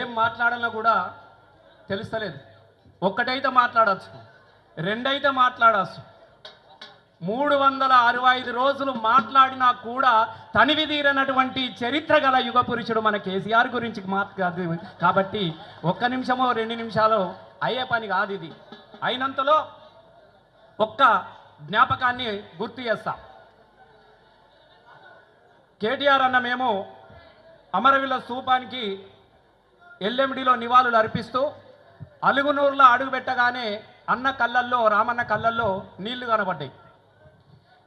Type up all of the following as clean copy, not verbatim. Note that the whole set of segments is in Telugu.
ఏం మాట్లాడాలో కూడా తెలుస్తలేదు. ఒక్కటైతే మాట్లాడచ్చు, రెండైతే మాట్లాడచ్చు, 365 రోజులు మాట్లాడినా కూడా తనివి తీరనటువంటి చరిత్ర గల యుగ పురుషుడు మన కేసీఆర్ గురించి మాట్లాడు. కాబట్టి 1 నిమిషమో 2 నిమిషాలు అయ్యే పని కాదు ఇది. అయినంతలో ఒక్క జ్ఞాపకాన్ని గుర్తు చేస్తా. కేటీఆర్ అన్న మేము అమరవీరుల స్తూపానికి ఎల్ఎండిలో నివాళులు అర్పిస్తూ అలుగునూరులో అడుగు పెట్టగానే అన్న కళ్ళల్లో, రామన్న కళ్ళల్లో నీళ్లు కనబడ్డాయి.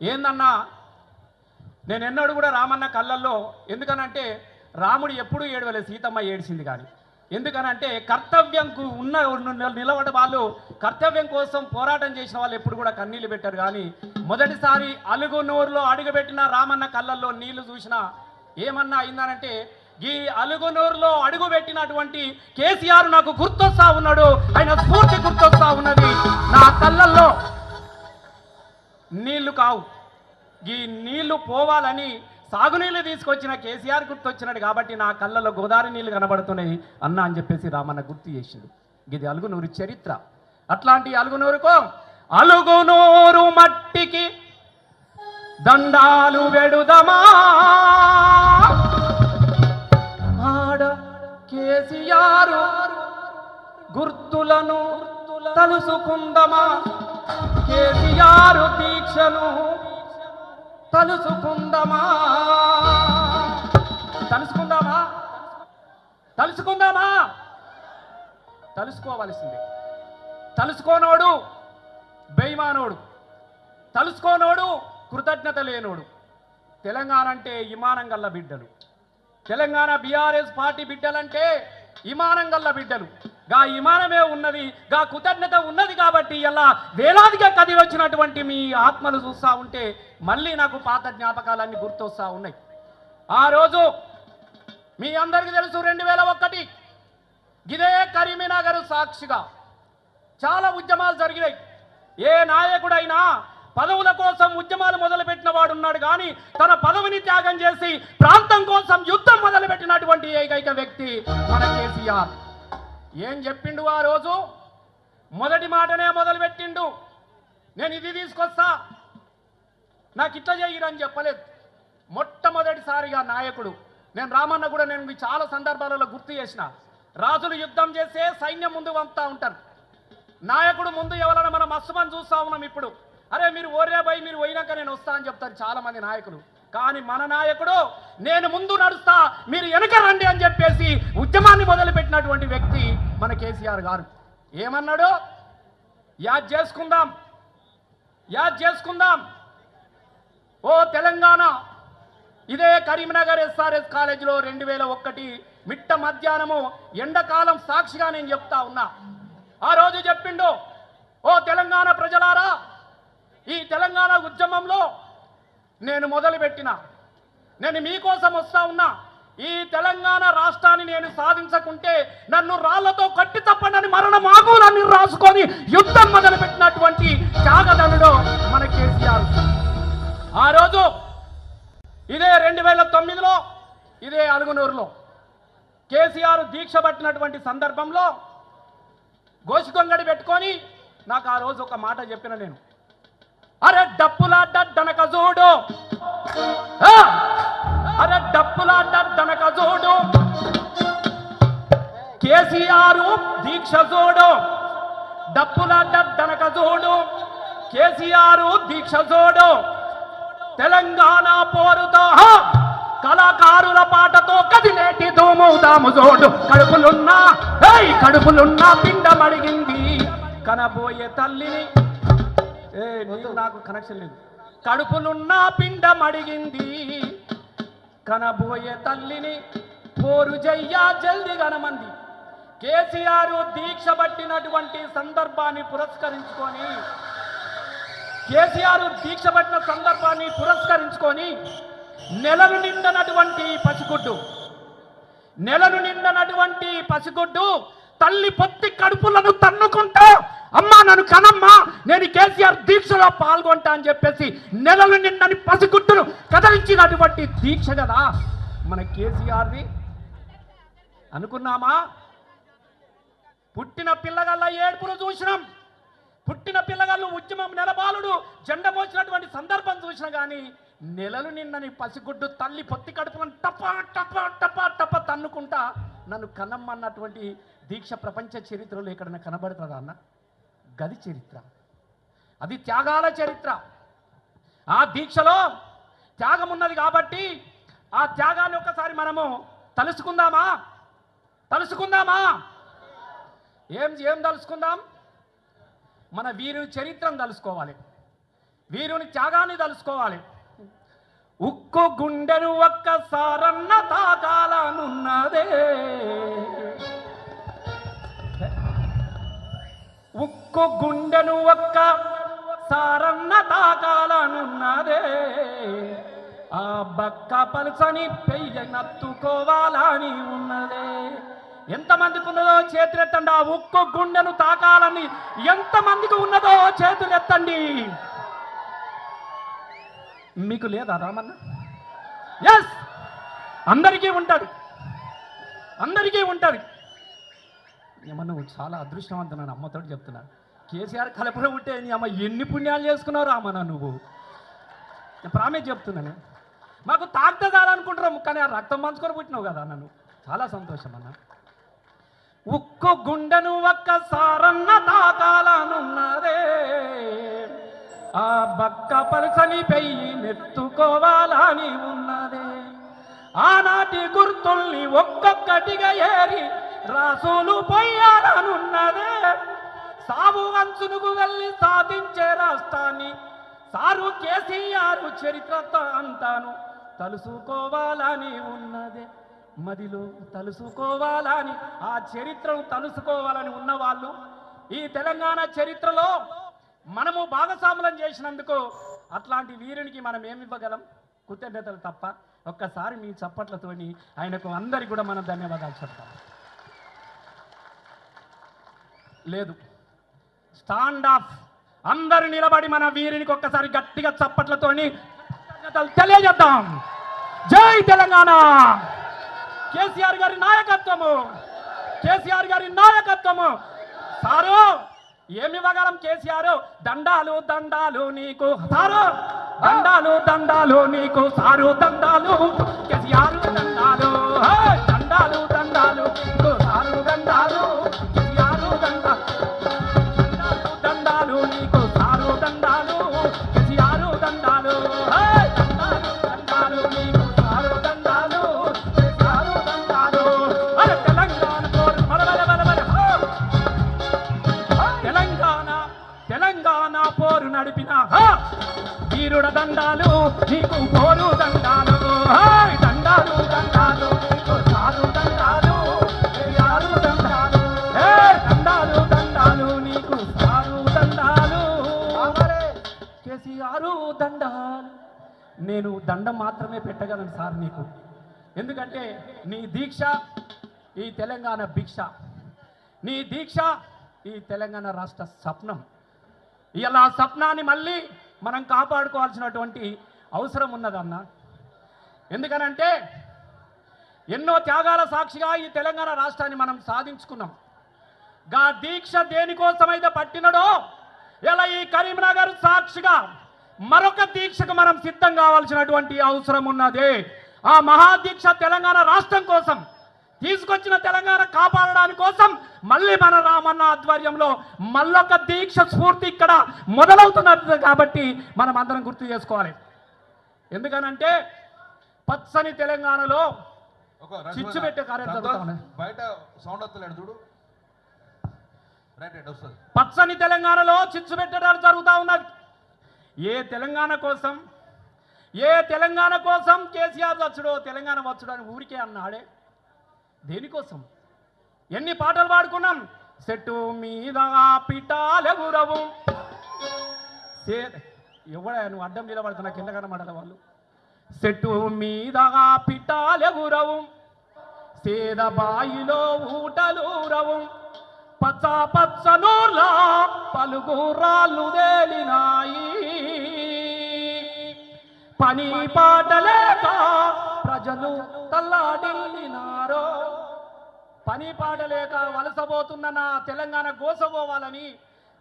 ఏందన్నా, నేను ఎన్నడూ కూడా రామన్న కళ్ళల్లో, ఎందుకనంటే రాముడు ఎప్పుడూ ఏడవలేదు, సీతమ్మ ఏడిసింది. కానీ ఎందుకనంటే కర్తవ్యంకు నిలబడే వాళ్ళు, కర్తవ్యం కోసం పోరాటం చేసిన వాళ్ళు ఎప్పుడు కూడా కన్నీళ్లు పెట్టారు. కానీ మొదటిసారి అలుగునూరులో అడుగుపెట్టిన రామన్న కళ్ళల్లో నీళ్లు చూసినా ఏమన్నా అయిందనంటే, ఈ అలుగునూరులో అడుగు పెట్టినటువంటి కేసీఆర్ నాకు గుర్తొస్తా ఉన్నాడు, ఆయన స్ఫూర్తి గుర్తొస్తా ఉన్నది. నా కళ్ళల్లో నీళ్లు కావు, ఈ నీళ్లు పోవాలని సాగునీళ్ళు తీసుకొచ్చిన కేసీఆర్ గుర్తొచ్చినాడు. కాబట్టి నా కళ్ళలో గోదావరి నీళ్లు కనబడుతున్నాయి అన్న అని చెప్పేసి రామన్న గుర్తు చేసిండు. ఇది అలుగునూరు చరిత్ర. అట్లాంటి అలుగునూరుకో, అలుగునూరు మట్టికి దండాలు వెడుదమా, ఆడ కేసీఆర్ గుర్తులను తలుసుకుందమా, కేసీఆర్ దీక్షను తలుసుకుందామా, తలుసుకుందామా, తలుసుకుందామా, తలుసుకోవలసిందే. తలుసుకోనోడు బేయిమానోడు, తలుసుకోనోడు కృతజ్ఞత లేనోడు. తెలంగాణ అంటే ఇమానం గల్ల బిడ్డలు, తెలంగాణ బీఆర్ఎస్ పార్టీ బిడ్డలంటే ఇమానం గల్ల బిడ్డలు. గా ఇమానమే ఉన్నది, గా కృతజ్ఞత ఉన్నది. కాబట్టి ఇలా వేలాదిగా కదిలి వచ్చినటువంటి మీ ఆత్మలు చూస్తూ ఉంటే మళ్ళీ నాకు పాత జ్ఞాపకాలన్నీ గుర్తొస్తూ ఉన్నాయి. ఆ రోజు మీ అందరికీ తెలుసు, 2001 ఇదే కరీంనగర్ సాక్షిగా చాలా ఉద్యమాలు జరిగినాయి. ఏ నాయకుడైనా పదవుల కోసం ఉద్యమాలు మొదలుపెట్టిన వాడు ఉన్నాడు, కానీ తన పదవిని త్యాగం చేసి ప్రాంతం కోసం యుద్ధం మొదలుపెట్టినటువంటి ఏకైక వ్యక్తి మన కేసీఆర్. ఏం చెప్పిండు ఆ రోజు? మొదటి మాటనే మొదలుపెట్టిండు, నేను ఇది తీసుకొస్తా, నాకు ఇట్లా చేయరని చెప్పలేదు. మొట్టమొదటిసారిగా నాయకుడు, నేను రామన్న కూడా నేను చాలా సందర్భాలలో గుర్తు చేసిన, రాజులు యుద్ధం చేస్తే సైన్యం ముందు పంపుతా ఉంటారు, నాయకుడు ముందు ఎవరైనా మనం మస్తుమని చూస్తా ఉన్నాం. ఇప్పుడు అరే మీరు ఓరే పోయి మీరు పోయినాక నేను వస్తా అని చెప్తారు చాలా మంది నాయకులు. కానీ మన నాయకుడు నేను ముందు నడుస్తా, మీరు వెనక రండి అని చెప్పేసి ఉద్యమాన్ని మొదలుపెట్టినటువంటి వ్యక్తి మన కేసీఆర్ గారు. ఏమన్నాడు? యాద్ చేసుకుందాం, యాద్ చేసుకుందాం. ఓ తెలంగాణ, ఇదే కరీంనగర్ ఎస్ఆర్ఎస్ కాలేజీలో 2001 మిట్ట మధ్యాహ్నము ఎండాకాలం సాక్షిగా నేను చెప్తా ఉన్నా. ఆ రోజు చెప్పిండు, ఓ తెలంగాణ ప్రజలారా, ఈ తెలంగాణ ఉద్యమంలో నేను మొదలుపెట్టిన, నేను మీకోసం వస్తా ఉన్నా. ఈ తెలంగాణ రాష్ట్రాన్ని నేను సాధించకుంటే నన్ను రాళ్లతో కట్టి తప్పనని మరణ మాగూలన్నీ రాసుకొని యుద్ధం మొదలుపెట్టినటువంటి త్యాగదనుడు మన కేసీఆర్. ఆ రోజు ఇదే 2009లో ఇదే అలుగునూరులో కేసీఆర్ దీక్ష పట్టినటువంటి సందర్భంలో గోసిగొంగడి పెట్టుకొని నాకు ఆ రోజు ఒక మాట చెప్పిన నేను, అరే డప్పులాట దనక చూడు, అరే డప్పులాట దనక చూడు, కేసీఆర్ దీక్ష చూడు, డప్పులాట దనక చూడు, కేసీఆర్ దీక్ష చూడు, తెలంగాణ పోరుతో కళాకారుల పాటతో కదిలేటి దోమవుదాము చూడు, కడుపులున్నా పిండం అడిగింది కనబోయే తల్లిని, నాకు కనెక్షన్ లేదు, కడుపులున్న పిండం అడిగింది కనబోయే తల్లిని, పోరు జయ్యా జల్ది గనమంది. కేసీఆర్ దీక్ష పట్టినటువంటి సందర్భాన్ని పురస్కరించుకొని, కేసీఆర్ దీక్ష పట్టిన సందర్భాన్ని పురస్కరించుకొని నెలను నిండనటువంటి పసిగుడ్డు, నెలను నిండనటువంటి పసిగుడ్డు తల్లి పొత్తి కడుపులను తన్నుకుంటా, అమ్మా నన్ను కనమ్మా, నేను కేసీఆర్ దీక్షలో పాల్గొంటా అని చెప్పేసి నెలలు నిండని పసిగుడ్డును కదిలించినటువంటి దీక్ష కదా మన కేసీఆర్ది. అనుకున్నామా? పుట్టిన పిల్లగల్ల ఏడుపును చూసినాం, పుట్టిన పిల్లగాళ్ళు ఉద్యమం నెలబాలుడు జెండ మోసినటువంటి సందర్భం చూసినా కానీ నెలలు నిన్నని పసిగుడ్డు తల్లి పొత్తి కడుపులను టప టప టప టప తన్నుకుంటా నన్ను కనమ్మన్నటువంటి దీక్ష ప్రపంచ చరిత్రలో ఎక్కడైనా కనబడుతుందా అన్న? గది చరిత్ర, అది త్యాగాల చరిత్ర. ఆ దీక్షలో త్యాగం ఉన్నది కాబట్టి ఆ త్యాగాన్ని ఒకసారి మనము తలుసుకుందామా? ఏం తలుసుకుందాం? మన వీరుని చరిత్రను తలుసుకోవాలి, వీరుని త్యాగాన్ని తలుసుకోవాలి. ఉక్కు గుండెను ఒక్కసారన్న తాకాలనున్నదే, ఉక్కు గుండెను ఒక్కసారన్న తాకాలనున్నదే, ఆ బక్క పలుసని పెయ్యనత్తుకోవాలని ఉన్నదే. ఎంతమందికి ఉన్నదో చేతులెత్తండి. ఆ ఉక్కు గుండెను తాకాలని ఎంతమందికి ఉన్నదో చేతులెత్తండి. మీకు లేదా రామన్న? ఎస్, అందరికీ ఉంటుంది, అందరికీ ఉంటుంది. ఏమన్నా నువ్వు చాలా అదృష్టవంతున్నాను, అమ్మతోటి చెప్తున్నాను. కేసీఆర్ కలపలో ఉంటే నీ అమ్మ ఎన్ని పుణ్యాలు చేసుకున్నావు రామన్న నువ్వు. నేను ప్రామిస్ చెప్తున్నాను. మాకు తాగితే చాలనుకుంటున్నాం, కానీ ఆ రక్తం పంచుకొని పుట్టినావు కదా నన్ను. చాలా సంతోషం అన్న. ఉక్కు గుండెను ఒక్కసారన్న తాకాలనున్నదే, ఆ బక్క పలుసని పెయ్యి నెత్తుకోవాలని ఉన్నదే. ఆనాటి గుర్తుల్ని ఒక్కొక్కటిగా ఏరి రాసులు పొయ్యాలనున్నదే. సాగు అంచునుకు వెళ్ళి సాధించే రాష్ట్రాన్ని సారు కేసీఆర్ చరిత్రతో అంతాను తలుసుకోవాలని ఉన్నదే. మదిలో తలుసుకోవాలని, ఆ చరిత్రను తలుసుకోవాలని ఉన్నవాళ్ళు ఈ తెలంగాణ చరిత్రలో మనము భాగస్వాములం చేసినందుకు అట్లాంటి వీరునికి మనం ఏమి ఇవ్వగలం? కృతజ్ఞతలు తప్ప. ఒక్కసారి మీ చప్పట్లతోని ఆయనకు అందరికి కూడా మనం ధన్యవాదాలు చెప్తాం. లేదు, స్టాండ్ ఆఫ్, అందరూ నిలబడి మన వీరునికి ఒక్కసారి గట్టిగా చప్పట్లతోని కృతజ్ఞతలు తెలియజేద్దాం. జై తెలంగాణ! కేసీఆర్ గారి నాయకత్వము, కేసీఆర్ గారి నాయకత్వము. సారు ఏమి ఇవ్వగలం? కేసీఆర్ దండాలు దండాలు నీకు సారు, దండాలు దండాలు నీకు సారు, దండాలు కేసీఆర్ దండాలు, దండాలు దండాలు నీకు సారు, దండాలు కేసీఆర్ దండాలు, దండాలు నీకు సారు, దండాలు కేసీఆర్ దండాలు, దండాలు దండాలు నీకు సారు, దండాలు కేసీఆర్ దండాలు. అరే తెలంగాణ తెలంగాణ పోరు నడిపిన వీరుడ దండాలు నీకు, పోరు దండాలు, దండాలు దండాలు నీకు సారు, దండాలు కేసీఆర్ దండాలు, దండాలు దండాలు నీకు సారు, దండాలు కేసీఆర్ దండాలు. నేను దండం మాత్రమే పెట్టగలను సార్ నీకు, ఎందుకంటే నీ దీక్ష ఈ తెలంగాణ భిక్ష, నీ దీక్ష ఈ తెలంగాణ రాష్ట్ర స్వప్నం. ఇలా స్వప్నాన్ని మళ్ళీ మనం కాపాడుకోవాల్సినటువంటి అవసరం ఉన్నదన్న. ఎందుకనంటే ఎన్నో త్యాగాల సాక్షిగా ఈ తెలంగాణ రాష్ట్రాన్ని మనం సాధించుకున్నాం. గా దీక్ష దేనికోసమైతే పట్టినడో ఇలా ఈ కరీంనగర్ సాక్షిగా మరొక దీక్షకు మనం సిద్ధం కావాల్సినటువంటి అవసరం ఉన్నది. ఆ మహాదీక్ష తెలంగాణ రాష్ట్రం కోసం, తీసుకొచ్చిన తెలంగాణ కాపాడడానికి కోసం మళ్ళీ మన రామన్న ఆధ్వర్యంలో మళ్ళొక దీక్ష స్ఫూర్తి ఇక్కడ మొదలవుతున్నది. కాబట్టి మనం అందరం గుర్తు చేసుకోవాలి. ఎందుకనంటే పచ్చని తెలంగాణలో చిచ్చు పెట్టే కార్యక్రమం, బయట సౌండ్ వస్తలేడు చూడు, పచ్చని తెలంగాణలో చిచ్చు పెట్టడాలు జరుగుతూ ఉన్నది. ఏ తెలంగాణ కోసం కేసీఆర్ వచ్చుడో, తెలంగాణ వచ్చుడో అని ఊరికే అన్నాడే. దేనికోసం? ఎన్ని పాటలు పాడుకున్నాం. చెట్టు మీద పిటాలెగురవు, ఎవడా నువ్వు అడ్డం నిలబడుతున్నా కింద కనబడాలి వాళ్ళు. చెట్టు మీద పిటాలెగురవు, సేద బాయిలో ఊటలూరవు, పచ్చ పచ్చనూర్లా పలుగురాళ్ళు తేలినాయి, పని పాటలేక ప్రజలు తల్లాడిల్లినారో. పని పాట లేక వలసపోతున్న నా తెలంగాణ గోసపోవాలని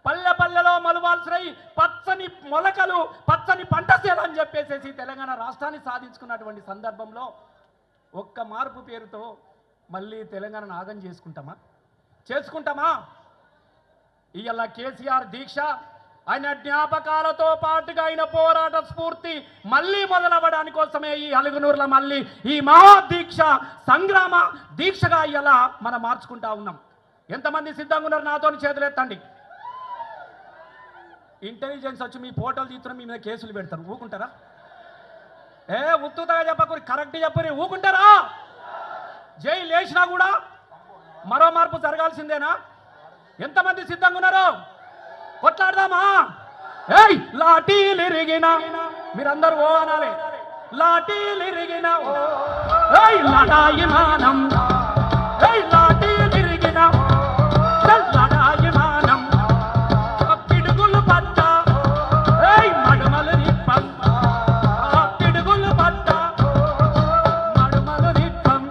పల్లె పల్లెలో మలువాల్సిన పచ్చని మొలకలు పచ్చని పంట చేయాలని చెప్పేసి తెలంగాణ రాష్ట్రాన్ని సాధించుకున్నటువంటి సందర్భంలో ఒక్క మార్పు పేరుతో మళ్ళీ తెలంగాణ నాగం చేసుకుంటామా ఇవాళ కేసీఆర్ దీక్ష ఆయన జ్ఞాపకాలతో పాటుగా ఆయన పోరాట స్ఫూర్తి మళ్ళీ మొదలవ్వడానికి కోసమే ఈ అలుగునూరులో మళ్ళీ ఈ మహాదీక్ష సంగ్రామ దీక్షగా ఇలా మనం మార్చుకుంటా ఉన్నాం. ఎంతమంది సిద్ధంగా ఉన్నారు? నాతో చేతులు ఎత్తండి. ఇంటెలిజెన్స్ వచ్చి మీ ఫోటోలు తీస్తున్న మీ మీద కేసులు పెడతారు, ఊకుంటారా? ఉత్తుతగా చెప్పకూరి, కరెక్ట్ చెప్పని ఊకుంటారా? జైలు వేసినా కూడా మరో మార్పు జరగాల్సిందేనా? ఎంతమంది సిద్ధంగా ఉన్నారు? కొట్లాడదామా? లాఠీలిరిగిన మీరందరూ ఓ అనాలి. లాఠీలిరిగిన లడాయి మానం, లాఠీలిరిగిన లడాయి మానం, పిడుగులు పట్ట మడుమలు నిప్పం, పిడుగులు పట్ట మడుమలు నిప్పం,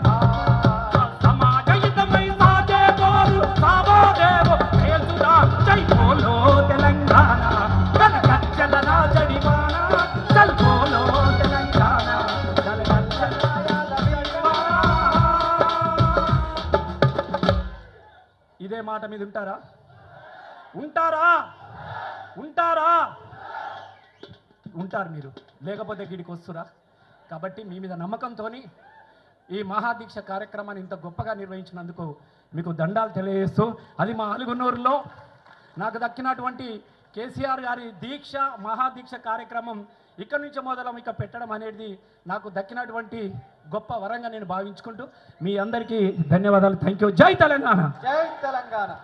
సమాజయుతమై సాగేవారు సావోదేవో ఏసుదా జై బోలో తెలంగాణ కలకచ్చల రాజడివాణ చల్ బోలో తెలంగాణ కలకచ్చల రాజడివాణ. ఇదే మాట మీద ఉంటారు మీరు, లేకపోతే గిడికి వస్తురా. కాబట్టి మీ మీద నమ్మకంతో ఈ మహాదీక్ష కార్యక్రమాన్ని ఇంత గొప్పగా నిర్వహించినందుకు మీకు దండాలు తెలియజేస్తూ, అది మా అలుగునూరులో నాకు దక్కినటువంటి కేసీఆర్ గారి దీక్ష మహాదీక్ష కార్యక్రమం ఇక్కడి నుంచి ఇక పెట్టడం అనేది నాకు దక్కినటువంటి గొప్ప వరంగా నేను భావించుకుంటూ మీ అందరికీ ధన్యవాదాలు. Thank you. జై తెలంగాణ. జై తెలంగాణ.